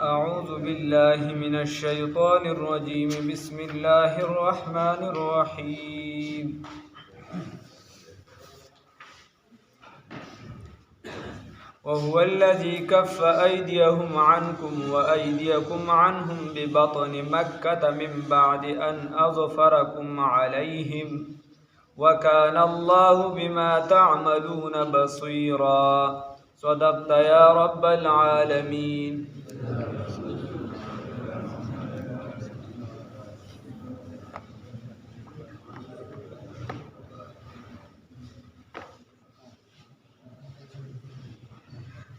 أعوذ بالله من الشيطان الرجيم بسم الله الرحمن الرحيم وهو الذي كف أيديهم عنكم وأيديكم عنهم ببطن مكة من بعد أن أظفركم عليهم وكان الله بما تعملون بصيرا صدقت يا رب العالمين.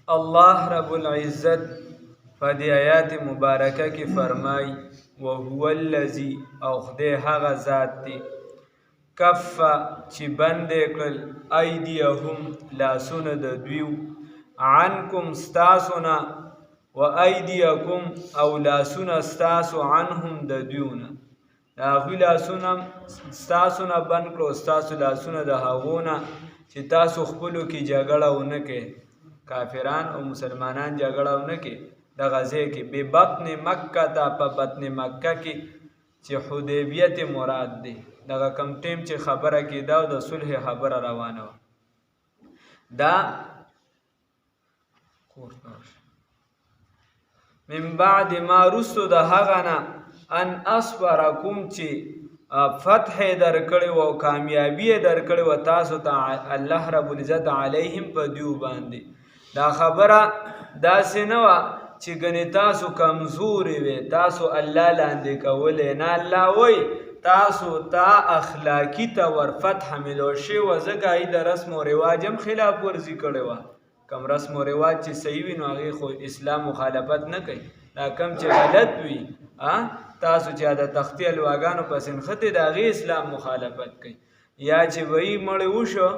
الله رب العزت فدی آیات مبارکه کی فرمای وهو الذی او خدای هغه ذات دی کف چې بندې کړل ایدیهم لاسونه د دویو عنکم ستاسونا و ایدیکم او لاسونه ستاسو عنهم د دویونه د هغوی لاسونه ستاسونه بند کړو ستاسو لاسونه د هغونه چې تاسو خپلو کې جګړه ونه کې کافران او مسلمانان جګړه ونه کې د غزې کې به بطن مکه ته په بطن مکه کې چې حدیبیه مراد دی دغه کم ټیم چې خبره کېده او د صلح خبره روانه وه دا من بعد ما رستو د هغه نه ان اصبرکم چې فتح در کړی و او کامیابی در کړی و تاسو ته الله رب العزت علیهم په دیو باندې دا خبره داسې نه وه چې ګنې تاسو کمزورې وې تاسو الله لاندې کولې نه الله وایي تاسو ته اخلاقی ته ور فتح ملو شوی وه ځکه هغې د رسم و رواج هم خلاف ورزي کړې وه کم رسم و رواج چې صحیح وي نو هغې خو اسلام مخالفت نه کوي دا کم چې غلط وي تاسو چې د تختې الواګانو پسې نښتې د هغې اسلام مخالفت کوي یا چې وی مړی وشو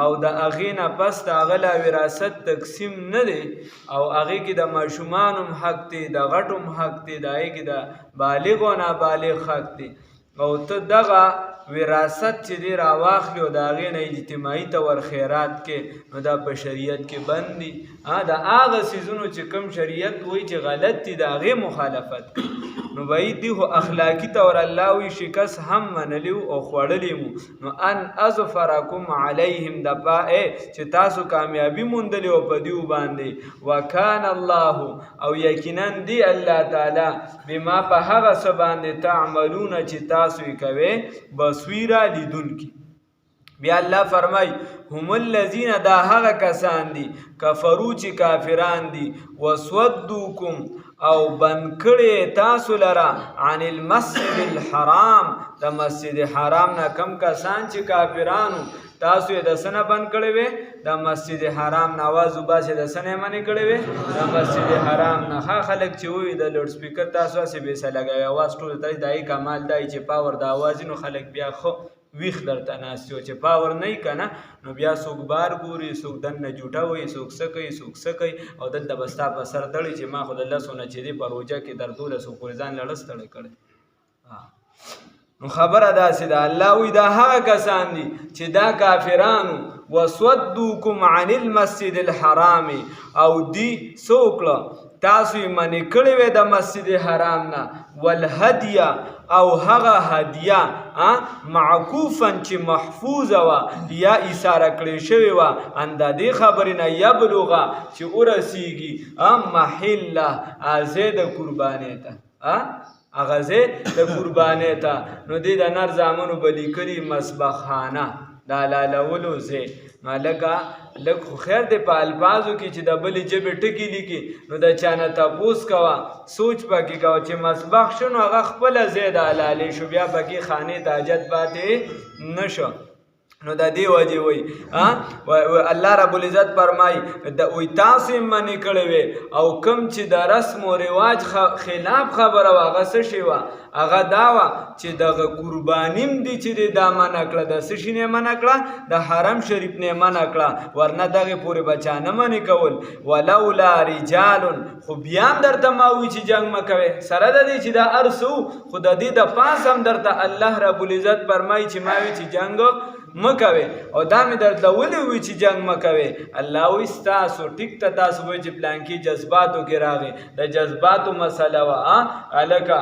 او د هغې نه پس د هغه لا وراثت تقسیم نه دی او هغې کې د ماشومانو هم حق دی د غټو هم حق دی د هغې کې د بالغ و نابالغ حق دی او ته دغه وراثت چې دی راواخلي او د هغې نه اجتماعي ته ور خیرات کې نو دا په شریعت کې بند دي د هغه څیزونو چې کوم شریعت وایي چې غلط دي د هغې مخالفت کوي نو وایي دی خو اخلاقي طور الله وایي شکست هم منلی او خوړلی مو نو ان اظفرکم علیهم د پا چې تاسو کامیابي موندلی او په دیو باندې وکان الله او یقینا دی الله تعالی بما په هغه څه باندې تعملونه چې تاسو یې کوئ بصیره لیدونکي بیا الله فرمای هم الذین دا هغه کسان دي کفرو چې کافران دي وسودوکم او بند کړی تاسو لره عن المسجد الحرام د مسجد حرام نه کم کسان چې کافرانو تاسو یې د څه نه بند کړی وې د مسجد حرام نه اواز وباسې د څه نه یې منې کړی وې د مسجد حرام نه ښه خلک چې ووي د لوډ سپیکر تاسو هسې بیسه لګوي اواز ټول ته د هغې کمال دا چې پاور د اواز نو خلک بیا ښه ویښ درته ناست یو چې پاور نه وي که نه نو بیا څوک بار ګوري څوک دننه جوټه وایي څوک څه کوي څوک څه کوي او دلته به ستا په سر تړي چې ما خو د لسو نه چې دی په روژه کې در 1200 پورې ځان لړس تړی کړی نو خبره داسې ده الله وایي دا هغه کسان دي چې دا کافرانو وصدوکم عن المسجد الحرام او دی څه وکړه تاسو یې منې کړې وې د مسجد حرام نه والهدیه او هغه هدیه معکوفا چې محفوظه وه یا ایثاره کړې شوې وه ان د دې خبرې نه یبلغه چې ورسیږي محله ځای د قربانۍ ته هغه ځای د قربانۍ ته نو دې د نر زامنو به لیکلي مسبخانه د حلالولو ځای نو لږ خو خیر دی په الفاظو کې چې د بلې ژبې ټکي لیکي نو د چا نه تپوس کوه سوچ پکې کوه چې مسبخ شو نو هغه خپله ځای د حلالې شو بیا پکې خانې ته حاجت پاتې نه شو نو د دې وجې وایي الله رب العزت فرمایي وایي تاسو یې منې کړې وې او کوم چې د رسم و رواج خلاف خبره وه هغه څه شی وه هغه دا وه چې دغه قربانیم دی چې دی دا منع کړه د څه شي نه منع کړه د حرم شریف نه منع کړه ورنه دغې پورې به چا نه منې کول ولولا رجال خو بیا هم درته ما وایي چې جنګ مه کوئ سره د دې چې دا هر څه خو د دې د پاس هم درته الله رب العزت فرمایي چې ما وایي چې جنګ مکوي او دا مې درته ولې وي چې جنګ مکوي الله وایي ستاسو ټیک ته تاسو وایي چې پلانکي جذباتو کې راغی د جذباتو مسله وه هلکه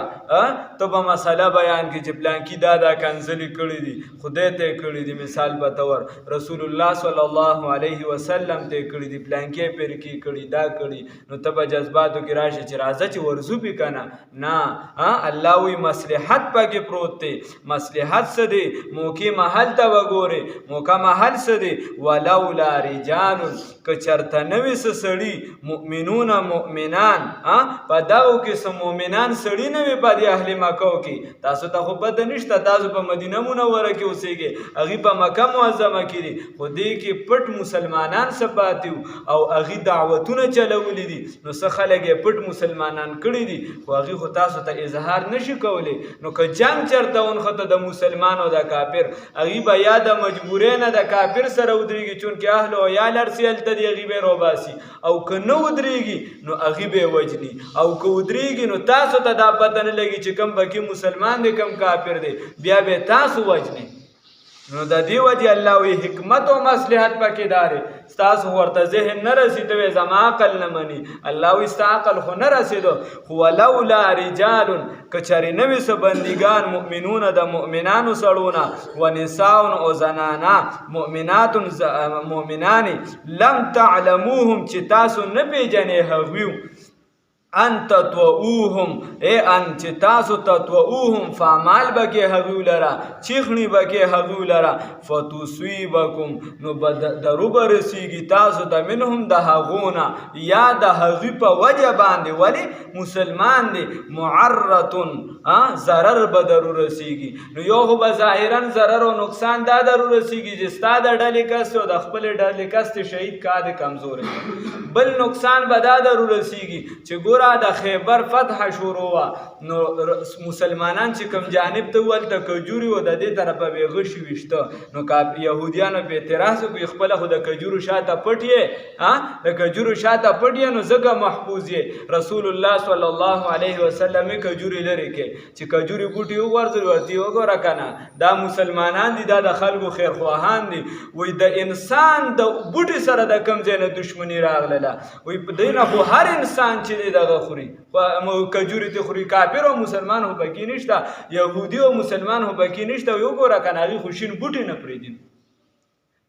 ته به مسله بیان کړي چې پلانکي دا کنځلې کړي دي خدای ته یې کړي دي مثال په طور رسول الله صلی الله علیه وسلم ته یې کړي دي پلانکي پرکي کړي دا کړي نو ته به جذباتو کې راشي چې راځه چې ورزو پې که نه الله وایي مصلحت پکې پروت دی مصلحت څه دی موقع محل ته وګورئ موقع محل څه دی ولولا رجال که چېرته نه وي څه سړي مؤمنون مؤمنان په دغو کې څه مؤمنان سړي نه وي په دې اهل مکو کې تاسو ته خو پته نشته تاسو په مدینه منوره کې اوسېږئ هغوی په مکه معظمه کې دي خو دې کې پټ مسلمانان څه پاتې او هغوی دعوتونه چلولي دي نو څه خلک یې پټ مسلمانان کړي دي خو هغوی خو تاسو ته اظهار نشي کولی نو که جنګ چېرته ونښته د مسلمان او د کافر هغوی به یا د مجبورۍ نه د کافر سره ودرېږي چونکې اهل او عیال هر څه هلته دي هغوی به یې روباسي او که نه ودرېږي نو هغوی به یې وجني او که ودرېږي نو تاسو ته دا پته نه لګي چې کوم پکې مسلمان دی کوم کافر دی بیا به تاسو وجنئ نو د دې وجې الله وایي حکمت او مصلحت پکې دا دی ستاسو ورته ذهن نه رسېده وی زما عقل نه مني الله وایي ستا عقل خو نه رسېدو خو ولولا رجال که چېرې نه وي څه بندګان مؤمنونه د مؤمنانو سړونه و نساء او زنانه مؤمنات مؤمنانې لم تعلموهم چې تاسو نه پېژنئ هغوی ان تطوعوهم ان چې تاسو تطوعوهم فعمال بکې هغوی لره چیخنی بکې هغوی لره فتصیبکم نو درو به رسیږي تاسو ته منهم د هغونه یا د هغوی په وجه باندې ولې مسلمان دی معرتون ضرر به درو رسیږي نو یو خو به ظاهرا ضرر او نقصان دا درو رسیږي چې ستا د ډلې کس او د خپلې ډلې کس ته شهید کا د کمزورې بل نقصان به دا درو رسیږي چې ګوره د خیبر فتح شروع وه نو مسلمانان چې کوم جانب ته هلته کجوري و د دې طرفه بې غشي ویشته نو یهودیانو په اعتراض وکړي خپله خو د کجورو شاته پټ یې د کجورو شاته پټ یې نو ځکه محفوظ یې رسول الله صلی الله علیه وسلم یې کجوري لرې کړې چې کجوري بوټي وغورځوي ورته یې وګوره که نه دا مسلمانان دي دا د خلکو خیرخواهان دي وایي د انسان د بوټي سره د کوم ځای نه دښمني راغلله وایي په دې نه خو هر انسان چې دی دغه خوري کجوري ته خوري کافر او مسلمان هو پکې نشته یهودي او مسلمان هو پکې نشته یو ګوره که نه هغوی خو شین بوټي نه پرېږدي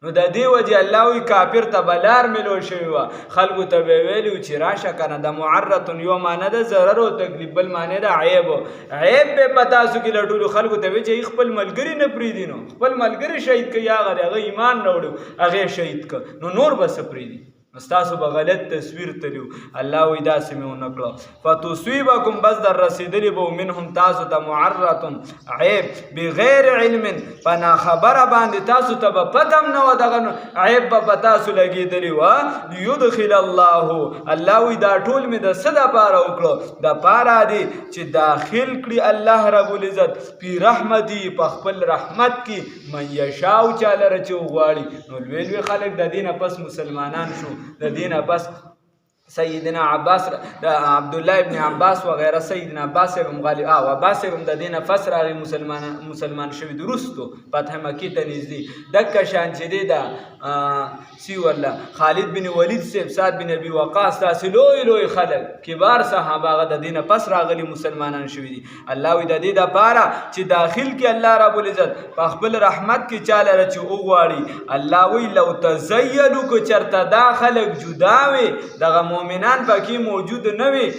نو د دې وجې الله وایي کافر ته به لار میلو شوې وه خلکو ته به یې ویلي و چې راشه که نه د معرتون یو معنی ده ضرر او تکلیف بل معنی ده عیب عیب به په تاسو کې لټولو خلکو ته وایي چې خپل ملګري نه پرېږدي نو خپل ملګري شهید کوي هغه ایمان راوړي هغې شهید که نو نور به څه پرېږدي ستاسو به غلط تصویر تلیو الله وایي داسې مې ونه کړه فتصیبکم بس در رسېدلي به منهم تاسو ته معرتون عیب بغیر علم په ناخبره باندې تاسو ته به پته هم نه وه دغه عیب به په تاسو لګېدلي وه لیدخل الله وایي دا ټول مې د څه دپاره وکړه دپاره دی چې داخل کړي الله رب العزت فی رحمتي په خپل رحمت کې من یشاء چا لره چې وغواړي نو لوی لوی خلک د دې نه پس مسلمانان شو د دینه بس سیدنا عباس عبدالله ابن عباس وغیره سیدنا عباس ابن غالب عباس ابن د دینه پس راغی مسلمان شوي وروستو فتح مکې ته نږدې دکه شان چې دی دا سی والله خالد بن ولید صاحب سعد بن ابي وقاص داسې لوی خلک کبار صحابه هغه د دینه پس راغلي مسلمانان شوي دي الله وایي د دې دپاره چې داخل کې الله رب العزت په خپل رحمت کې چا لره چې وغواړي الله وایي لو تزیلو که چېرته دا خلک جدا وي دغه مؤمنان پکې موجود نه وي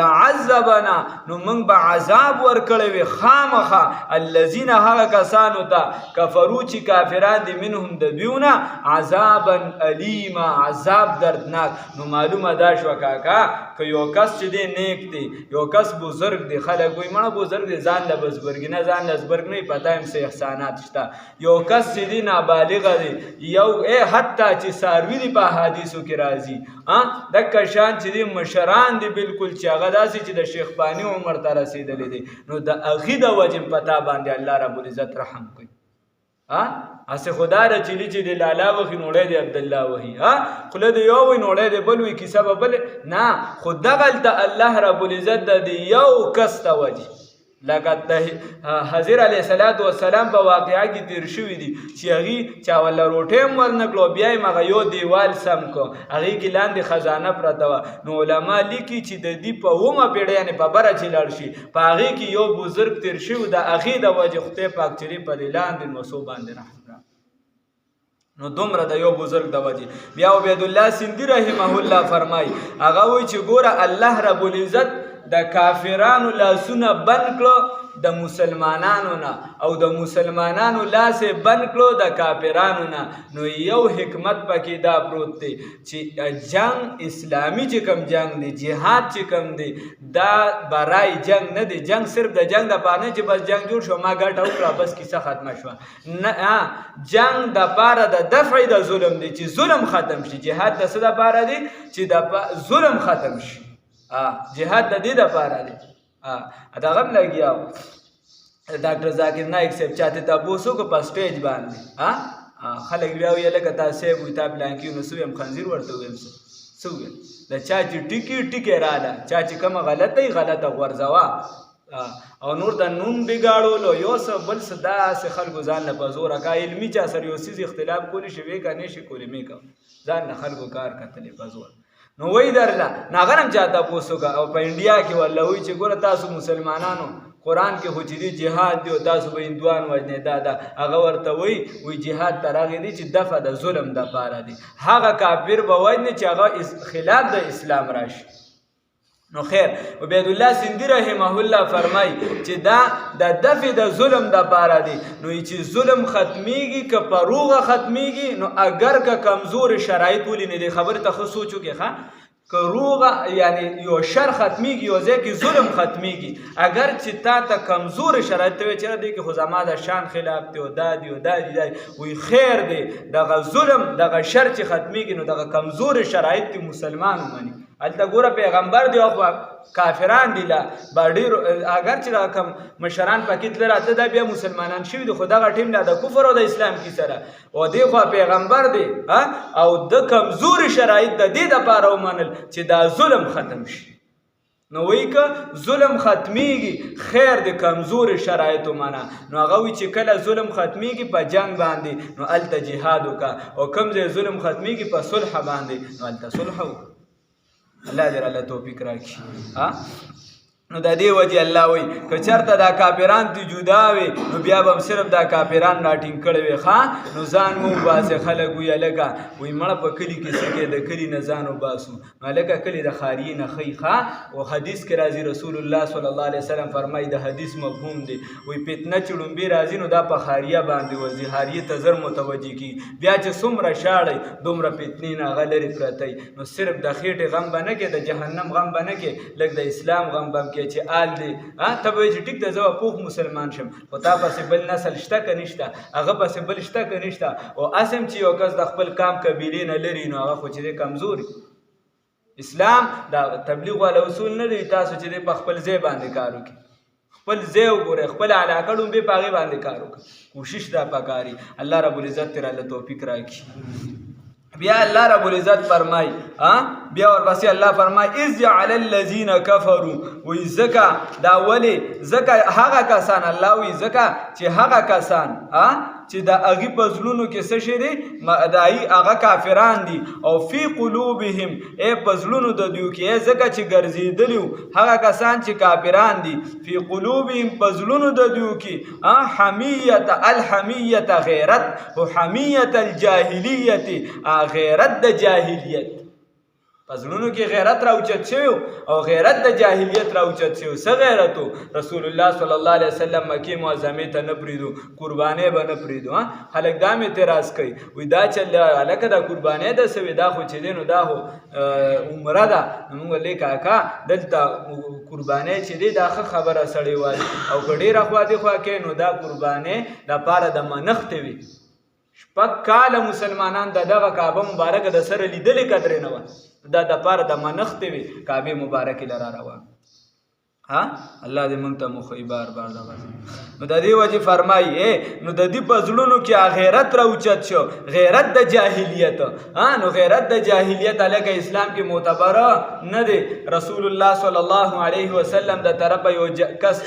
لعذبنا نو موږ به عذاب ورکړی وي خامخا الذین هغه کسانو ته کفرو چې کافران دي منهم د دویونه عذابا علیما عذاب دردناک نو معلومه دا شوه کاکا که یو کس چې دی نیک دی یو کس بزرگ دی خلک وایي مړه بزرگ دی ځان له بزرګي نه ځان له زبرګ نه پته هم څه احسانات شته یو کس چې دی نابالغه دی یو حتی چې څاروي دي په حدیثو کې راځي دکه شان چې دی مشران دي بالکل چې هغه داسې چې د شیخ بانی عمر ته رسېدلی دی نو د هغې د وجې پتا باندې الله رب العزت رحم کوي هسې خدا رچلي چې د لالا وخي نوړی دی عبدالله وهي خوله د یو وي نوړی دی بل وي کیسه به بل نه خو دغلته الله رب العزت د یو کس ته وجې لکه حضرت علیه السلام په واقعه کې تیر شوي دي چې هغې چا وله روټۍ هم ورنکړو بیا یې هغه یو دیوال سم کړو هغې کې لاندې خزانه پرته وه نو علما لیکي چې د دې په 9مه پېړۍ یعنې په بره چې لاړ شي په هغې کې یو بزرګ تیر شوي د هغې د وجې خدای پاک چې دی په دې لاندې نوسو باندې رحم را نو دومره د یو بزرګ د وجې بیا عبیدالله سندي رحمه الله فرمایي هغه وایي چې ګوره الله رب العزت د کافرانو لاسونه بند کړو د مسلمانانو نه او د مسلمانانو لاسې بند کړو د کافرانو نه نو یو حکمت پکې دا پروت دی چې جنگ اسلامي چې کوم جنگ دی جهاد چې کوم دی دا برای جنگ نه دی جنگ صرف د جنگ دپاره نه چې بس جنگ جوړ شو ما ګټه وکړه بس کیسه ختمه شوه نه جنگ دپاره د دفع د ظلم دی چې ظلم ختم شي جهاد د څه دپاره دی چې د ظلم ختم شي جهاد د دې دپاره دی دغه هم لګیا و ډاکټر ذاکر نایک صاحب چاته تپوس وکړو په سټیج باندې خلک بیا ویل لکه تا صاحب وي تا پلانکي نو څه ویم خنزیر ورته ویم څه ویم د چا چې ټیکې راله چا چې کومه غلطه وي غلطه غورځوه او نور د نوم بګاړولو یو څه بل څه داسې خلکو ځان له په زوره کا علمي چا سره یو څیز اختلاف کولی شي وی که نه شي کولی مې کوم ځان له خلکو کار کتلی په زور نو وی درله ناغه هم چا تپوس وکړه او په انډیا کې والله وایي چې ګوره تاسو مسلمانانو قرآن کې خو چې دی جهاد دی او تاسو به هندوان وژنې دا هغه ورته وایي جهاد تر هغې دی چې دفع د ظلم دپاره دی هغه کافر به وژنې چې هغه خلاف د اسلام راشي نو خیر عبیدالله سندي رحمه الله فرمای چې دا د دفع د ظلم دپاره دی نو چې ظلم ختمیږي که په روغه ختمیږي نو اگر که کمزور شرایط ولینې دی خبرې ته ښه سوچ وکړې ښه که روغه یعنی یو شر ختمیږي یو ځای کې ظلم ختمیږي اگر چې تا ته کمزور شرایط ته وایي چې دی کې خو زما د شان خلاف دی او دا دی او دا دی وایي خیر دی دغه ظلم دغه شر چې ختمیږي نو دغه کمزور شرایط دی مسلمان ومني هلته ګوره پیغمبر دی او کافران دي لا ډېرو اگر چې دا کم مشران پکې تلل راته دا بیا مسلمانان شوي دي خو دغه ټیم لا د کفر او د اسلام کې سره او دی خوا پیغمبر دی او د کمزوري شرایط د دې دپاره ومنل چې دا ظلم ختم شي نو وایي که ظلم ختمیږي خیر د کمزوري شرایط ومنه نو هغه وایي چې کله ظلم ختمیږي په جنگ باندې نو هلته جهاد وکړه او کوم ځای ظلم ختمیږي په صلح باندې نو هلته صلح وکړه الله دې الله توفیق راکړي نو د دې وجې الله وایي که چېرته دا کافران دې جدا وي نو بیا به هم صرف دا کافران راټینګ کړی وي ښه نو ځان مو وباسئ خلک وایي هلکه وایي مړه په کلي کې څه کې د کلي نه ځان وباسو نو هلکه کلي د خاریې نه ښیي ښه او حدیث کې راځي رسول الله صلی الله علیه وسلم فرمایي د حدیث مفهوم دی وایي فتنه چې ړومبې راځي نو دا په خاریه باندې ورځي خاریې ته زر متوجه کېږي بیا چې څومره شاړئ دومره فتنې نه هغه لرې پرته نو صرف د خېټې غم به نه کې د جهنم غم به نه کې لږ د اسلام غم به هم کې چې آل دی ته به وایي چې ټیک ده زه به پوخ مسلمان شم خو تا پسې بل نسل شته که نشته هغه پسې بل شته که نشته او هسې هم چې یو کس د خپل کام قبیلې نه لري نو هغه خو چې دی کمزوري اسلام دا تبلیغ والا اصول نه دی تاسو چې دی په خپل ځای باندې کار وکړي خپل ځای وګورئ خپل علاقه ډومبې په هغې باندې کار وکړي کوشش دا پکاري الله رب العزت ترې الله توفیق راکړي بیا الله رب العزت فرمای بیا ورپسې الله فرمای اذ جعل الذین کفروا وی زکا دا ولی زکا هغه کسان الله وی زکا چې هغه کسان چې د هغې په زړونو کې څه شی دی د هغه کافران دي او فی قلوبهم په زړونو د دوی کې ځکه چې ګرځېدلي هغه کسان چې کافران دي فی قلوبهم په زړونو د دوی کې حمیت الحمیت غیرت او حمیت الجاهلیت غیرت د جاهلیت په زړونو کې غیرت راوچت شوی او غیرت د جاهلیت راوچت شوی څه غیرت رسول الله صلی الله علیه وسلم مکې معظمې ته نه پرېږدو قربانۍ به نه پرېږدو خلک دا مې اعتراض کوي وایي دا چل هلکه دا قربانۍ ده څه وي دا خو چې دی نو دا خو عمره ده نو موږ ویلې کاکا دلته قربانۍ چې دی دا ښه خبره سړی وایي او که ډېره خوا دې خوا کوي نو دا قربانۍ دپاره د منښتې وي شپږ کاله مسلمانان د دغه کعبه مبارکه د سره لیدلې قدرې نه وه دا دپاره د منښتې وي کعبې مبارکې له را روان ها الله دې موږ ته مخې بار بار دغه نو د دې وجې فرمایي نو د دې په زړونو کې غیرت راوچت شو، غیرت د جاهلیت. نو غیرت د جاهلیت هلکه اسلام کې معتبره نه دی. رسول الله صلی الله علیه وسلم د طرفه یو کس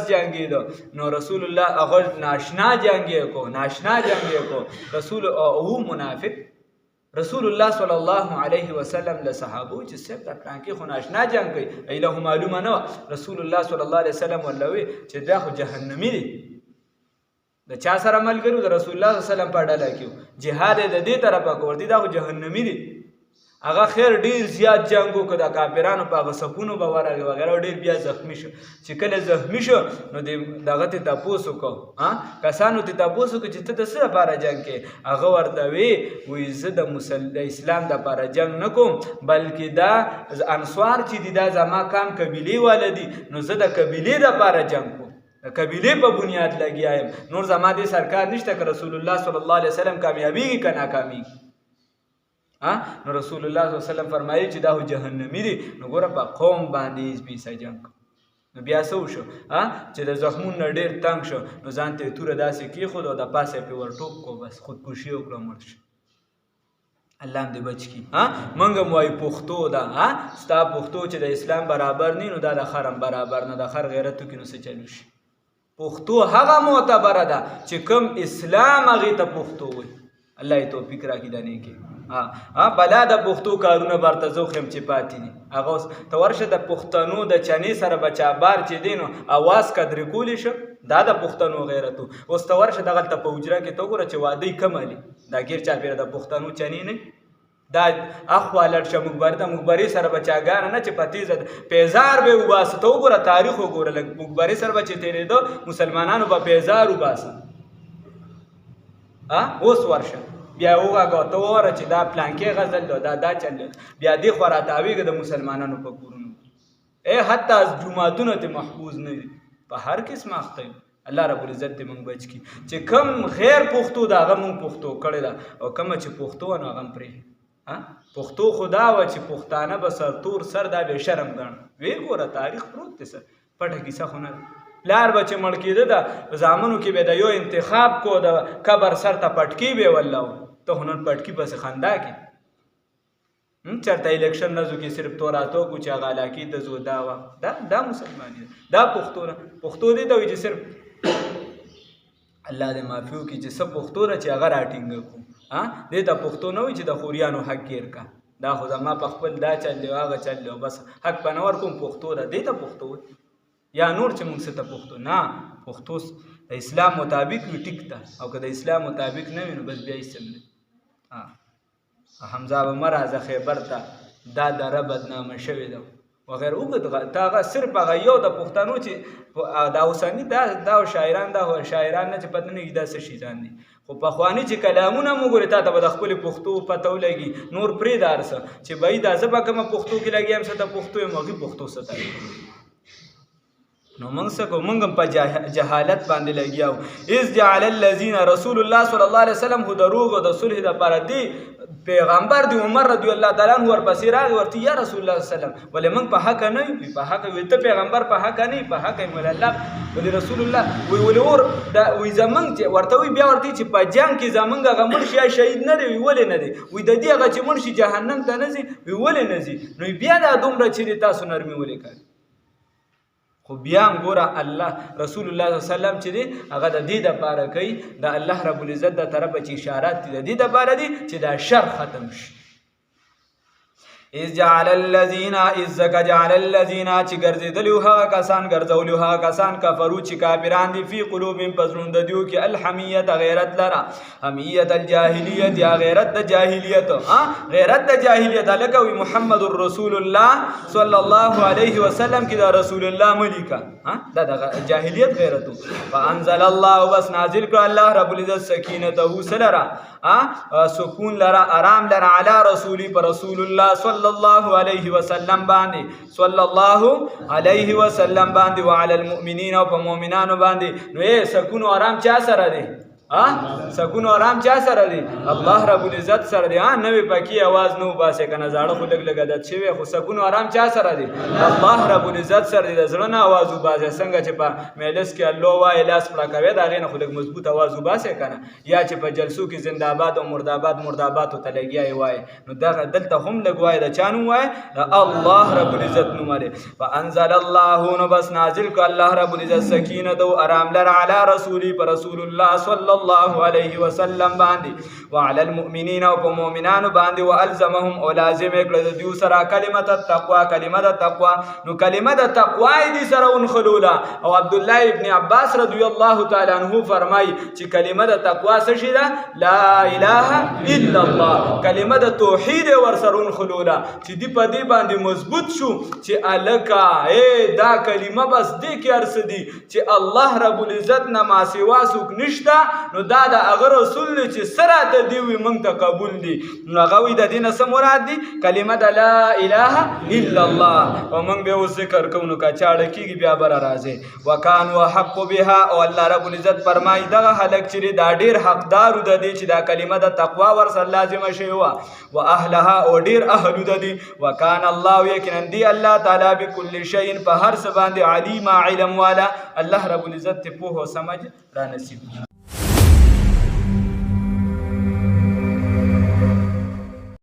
جنګېده نو رسول الله هغه ناشنا جنګ کو، ناشنا جنګ کو رسول او منافق. رسول الله صلی الله علیه وسلم له صحابو چې صرف د پلانکې خو ناشنا جنګ کوي ایله معلومه نه رسول الله صلی الله علیه وسلم ولوي چې دا خو جهنمی دی. د چا سره ملګرو د رسول الله صلی الله علیه وسلم په ډله کې جهاد د دې طرفه کوي دا خو جهنمی دی. هغه خیر ډیر زیات جنگ وکړ د کافرانو په هغه صفونو به ورغی وغیره ډیر بیا زخمی شو. چې کله زخمی شو نو دغه ته تاسو کو کسانو ته تاسو کو چې ته د څه لپاره جنگ کې هغه ورته وی زه د اسلام د لپاره جنگ نه کوم بلکې دا انصار چې دي دا زما کام قبیله والدي نو زه د قبیله د لپاره جنگ کوم، د قبیله په بنیاد لګیایم، نور زما د سرکار نشته که رسول الله صلی الله علیه وسلم کامیابیږي که ناکامیږي. نو رسول الله صلی الله علیه وسلم فرمایي چې دا هو جهنمی دی. نو ګوره په قوم باندې پیسه جنګ نو بیا څه وشو چې د زخمونو ډېر تنګ شو نو ځان ته یې توره داسې کېښود او د پاسه یې پرې ورټوپ کو بس خودکشي وکړه مړ شو. الله هم دې بچ کړي. موږ هم وایو پښتو ده ستا پښتو چې د اسلام برابر نه نو دا د خر هم برابر نه، د خر غیرت وکړي نو څه چلو شي. پښتو هغه معتبره ده چې کوم اسلام هغې ته پښتو وایي. الله یې توفیق راکړي دا نیکې بلا د پښتو کارونه برته زه خو یم چې پاتې دي. هغه اوس ته ورشه د پښتنو د چنې سره به چابار چې دی نو اواز قدرې کولی شه دا د پښتنو غیرت و. اوس ته ورشه دغلته په حجره کې ته وګوره چې واده یې کم علي دا ګیر چاپېره د پښتنو چنې نه دا اخوا لټ شه مقبرې ته مقبرې سره به چاګانه نه چې په تیزه پیزار به یې وباسه. ته وګوره تاریخ وګوره لږ مقبرې سره به چې تېرېده مسلمانانو به پیزار وباسه. اوس ورشه بیا وغږه ته ووره چې دا پلانکې غزل ده دا چل بیا دې خوا راتاویږه د مسلمانانو په کورونو حتی جوماتونه ته محفوظ نه دي په هر قسم اخته وي. الله رب العزت دې موږ بچ کړي چې کم خیر پښتو ده هغه موږ پښتو کړې ده او کومه چې پښتو وه نو هغه هم پرېږدي. پښتو خو دا وه چې پښتانه به سرتور سر دا بې شرم ګڼه. ویې ګوره تاریخ پروت دی سر پټه کیسه خو نه ده. پلار به چې مړ کېده ده زامنو کې به د یو انتخاب کو د قبر سر ته پټکي به والله ته هو نن پټکي پسې خندا کې چېرته الیکشن نه ځو کې صرف توراتو کو چې هغه علاقې ته ځو دا وه دا مسلماني ده دا پښتو نه. پښتو دې ته وایي چې صرف الله دې معافي وکړي چې څه پښتو ده چې هغه راټینګه کړو. دې ته پښتو نه وایي چې د خوریانو حق ګیر کا دا خو زما په خپل دا چل دی هغه چل دی بس حق په نه ورکوم پښتو ده دې ته پښتو وایي یا نور چې موږ څه ته پښتو نه. پښتو د اسلام مطابق وي ټیک ته او که د اسلام مطابق نه وي نو بس بیا هېڅ هم نه. حمزه به مه راځه خیبر ته دا دره بدنامه شوې ده وغیره وګد ته هغه صرف هغه یو د پښتنو چې دا اوسني دا شاعران دا شاعران نه چې پته نه کېږي دا څه شیزان دي خو پخواني چې کلامونه مو ګورې تا ته به د خپلې پښتو پته ولګي نور پرېږده هر څه چې بهی دا زه به کومه پښتو کې لګیا یم څه ته پښتو یم هغوی پښتو څه ته نو موږ څه کوو موږ هم په جهالت باندې لګیا وو. اذ جعل الذین رسول الله صلی الله علیه وسلم خو دروغ او د صلح دپاره دی پیغمبر دی عمر رضی الله تعالی عنه ورپسې راغی ورته یا رسول الله صلی الله علیه وسلم ولې موږ په حقه نه یو په حقه وي ته پیغمبر په حقه نه یې په حقه یې ولې الله ولې رسول الله وی ولې اور دا وی زمونږ چې ورته وی بیا ورته چې په جنګ کې زمونږ هغه مړ شي یا شهید نه دی وی ولې نه دی وی د دې هغه چې مړ شي جهنم ته نه ځي وی ولې نه ځي نو بیا دا دومره چې تاسو نرمي ولې کوئ خو بیا هم ګوره الله رسول الله صلی الله علیه وسلم چې دی هغه د دې دپاره کوي د الله رب العزت د طرفه چې اشارات دي د دې دپاره دي چې دا شر ختم شي. اذ جعل الذین ازک جعل الذین چې ګرځېدلي هغه کسان ګرځولي هغه کسان کفرو چې کافران دي فی قلوبهم په زړونو د دوی کې الحمیت غیرت لره حمیت الجاهلیت یا غیرت د جاهلیت غیرت د جاهلیت هلکه وي محمد رسول الله صلی الله علیه وسلم کې دا رسول الله ملیکه دا د جاهلیت غیرت فانزل الله بس نازل کړ الله رب العزت سکینته سلره سکون لره آرام لره علی رسولی پر رسول الله صلی الله علیه وسلم باندې صلی الله علیه وسلم باندې وعلى المؤمنین او په مؤمنانو باندې نو سکون او آرام چا سره دی سکون او آرام چا سره دی؟ الله رب العزت سره دی. نوې پکې आवाज نو باسه کنه زاړه خو لګ لګ عادت شوی خو سکون او آرام چا سره دی؟ الله رب العزت سره دی. د زړه نه आवाज وباسه څنګه چې په مجلس کې الله وای لاس پړه کوي دا غینه خو لګ مضبوط आवाज وباسه کنه یا چې په جلسو کې زنده باد او مرداباد ته لګیای وای نو دا دلته هم لګوای دا چانو وای الله رب العزت نو مره. فانزل الله نو بس نازل کو الله رب العزت سکینه او آرام لر علی رسولی پر رسول الله صلی الله علیه وسلم باندې وعلى المؤمنین او په مؤمنانو باندې والزمهم او لازم کړه د دیو سره کلمت التقوا نو کلمت التقوا دې سره انخلولا. او عبد الله ابن عباس رضی الله تعالی عنہ فرمای چې کلمت التقوا څه شي ده؟ لا اله الا الله. کلمت توحید ور سره انخلولا چې دی په دې باندې مضبوط شو چې الکا دا کلمه بس دې کې ارس دي چې الله رب العزت نه ما سوا څوک نشته نو دا د هغه رسول چې سره د دی وي موږ ته قبول دي. نو هغه وي د دې نه څه مراد دي؟ کلمه د لا اله الا الله. او موږ به اوس ذکر کوو نو که چاړه کېږي بیا به راځي. وکانو حق بها او الله رب العزت فرمایي دغه هلک چې دا ډېر حقدارو د دې چې دا کلمه د تقوا ورسره لازمه شوې وه و اهلها او ډېر اهلو د دې. وکان الله یقینا دی الله تعالی بكل شیء په هر څه باندې علیم علم والا. الله رب العزت ته پوهه او سمجھ را نصیب